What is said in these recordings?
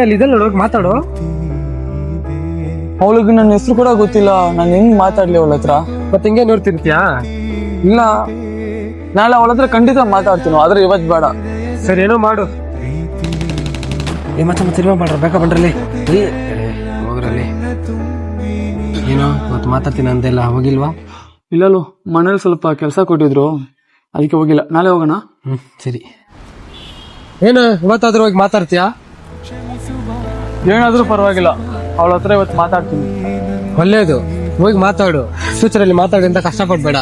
ಅಲ್ಲಿ ಇದೆಲ್ಲ ನೋಡೋಕೆ ಮಾತಾಡೋ. ಅವಳಿಗೆ ನನ್ನ ಹೆಸರು ಕೂಡ ಗೊತ್ತಿಲ್ಲ, ನಾನು ಹೆಂಗ್ ಮಾತಾಡ್ಲಿ ಅವಳ ಹತ್ರ? ಮತ್ತೆ ಹಿಂಗೆ ನೋಡ್ತಿರ್ತೀಯಾ? ಇಲ್ಲ, ನಾಳೆ ಅವಳ ಹತ್ರ ಖಂಡಿತ ಮಾತಾಡ್ತೀನಿ, ಆದ್ರೆ ಇವತ್ತು ಬೇಡ. ಸರಿ, ಏನೋ ಮಾಡು. ಮತ್ತೆ ತಿರ್ಮಾ ಮಾಡ್ರ, ಬೇಕಾ ಬನ್ರಲ್ಲಿ ಹೋಗ್ರಲ್ಲಿ. ಏನೋ ಇವತ್ತು ಮಾತಾಡ್ತೀನಿ ಅಂದೆಲ್ಲ ಹೋಗಿಲ್ವಾ? ಇಲ್ಲಲ್ಲೂ ಮನೇಲಿ ಸ್ವಲ್ಪ ಕೆಲಸ ಕೊಟ್ಟಿದ್ರು, ಅದಕ್ಕೆ ಹೋಗಿಲ್ಲ. ನಾಳೆ ಹೋಗೋಣ. ಸರಿ. ಏನು ಇವತ್ತಾದ್ರೂ ಹೋಗಿ ಮಾತಾಡ್ತೀಯಾ? ಏನಾದ್ರೂ ಪರವಾಗಿಲ್ಲ, ಅವಳ ಹತ್ರ ಇವತ್ತು ಮಾತಾಡ್ತೀನಿ. ಒಳ್ಳೇದು, ಹೋಗಿ ಮಾತಾಡು. ಫ್ಯೂಚರಲ್ಲಿ ಮಾತಾಡಿ ಅಂತ ಕಷ್ಟಪಡ್ಬೇಡ.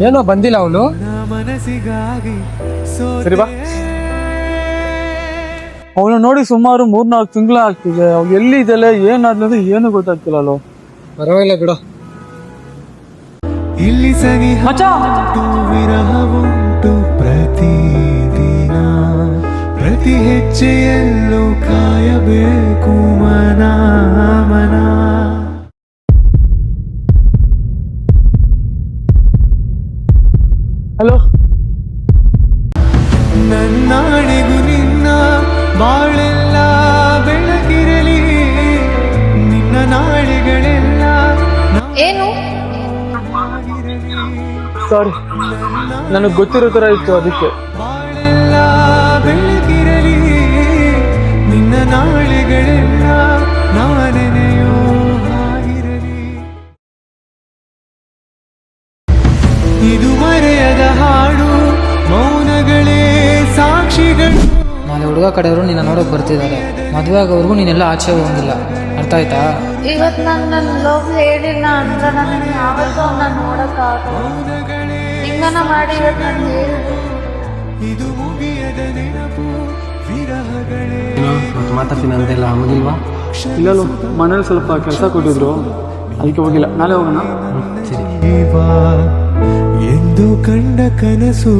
ಏನೋ ಬಂದಿಲ್ಲ ಅವನು. ಸರಿ ಬಾ. ಅವಳು ನೋಡಿ ಸುಮಾರು 3-4 ತಿಂಗಳ ಆಗ್ತಿದೆ. ಅವ್ಳು ಎಲ್ಲಿ ಇದೆಲ್ಲ, ಏನಾದ್ಲಂದ್ರೆ ಏನು ಗೊತ್ತಾಗ್ತಿಲ್ಲ. ಅಲ್ಲೋ ಪರವಾಗಿಲ್ಲ ಬಿಡು. ಇಲ್ಲಿ ಸನಿಹ ವಿರಹವುಂಟು ಪ್ರತಿದಿನ, ಪ್ರತಿ ಹೆಜ್ಜೆಯಲ್ಲೂ ಕಾಯಬೇಕು ಮನ ಮನ. ಹಲೋ. ನನ್ನಾಣೆಗೂ ನಿನ್ನ ಬಾಳೆಲ್ಲ ಬೆಳಗಿರಲಿ, ನಿನ್ನ ನಾಳೆಗಳೆಲ್ಲ ಏನು? ಸಾರಿ, ನನಗೆ ಗೊತ್ತಿರೋ ತರ ಇತ್ತು, ಅದಕ್ಕೆ. ಬಾಳೆಲ್ಲ ಬೆಳಗಿರಲಿ, ನಿನ್ನ ನಾಳೆಗಳೆಲ್ಲ ನಾನೆನೆಯೋ ಹಾಗಿರಲಿ. ಇದು ಮರೆಯದ ಹಾಡು, ಮೌನಗಳೇ ಸಾಕ್ಷಿಗಳು. ನಾಳೆ ಹುಡುಗ ಕಡೆಯವರು ನಿನ್ನ ನೋಡೋಕೆ ಬರ್ತಿದ್ದಾರೆ. ಮದುವೆ ಆಗೋವರೆಗೂ ನೀನೆಲ್ಲ ಆಚೆ ಹೋಗಿಲ್ಲ, ಅರ್ಥ ಆಯ್ತಾ? ಇವತ್ತು ನನ್ನ ಲವ್ ಹೇಳಿಲ್ಲ ಅಂದ್ರೆ ನಾನು ಯಾವತ್ತೂ ನಾನು ನೋಡಕ್ಕಾಗಲ್ಲ. ಹಿಂಗನ ಮಾಡಿ ಇವತ್ತು ನಾನು ಹೇಳಿದ್ರು. ಇದು ಮುಗಿಯದ ನೆನಪು ವಿರಹಗಳೇ. ಇವತ್ತು ಮಾತಾಡ್ತೀನಿ ಅಂದೆಲ್ಲ ಹೋಗಿಲ್ವಾ? ಇಲ್ಲಲ್ಲೂ ಮನೇಲಿ ಸ್ವಲ್ಪ ಕೆಲಸ ಕೊಟ್ಟಿದ್ರು, ಅದಕ್ಕೆ ಹೋಗಿಲ್ಲ. ನಾಳೆ ಹೋಗೋಣ. ಸರಿ. ಎಂದು ಕಂಡ ಕನಸು,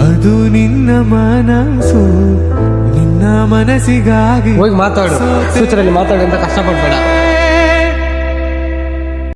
ಅದು ನಿನ್ನ ಮನಸ್ಸು, ನಿನ್ನ ಮನಸ್ಸಿಗಾಗಿ ಹೋಗಿ ಮಾತಾಡು. ಫ್ಯೂಚರಲ್ಲಿ ಮಾತಾಡಿ ಅಂತ ಕಷ್ಟಪಡ್ಬೇಡ.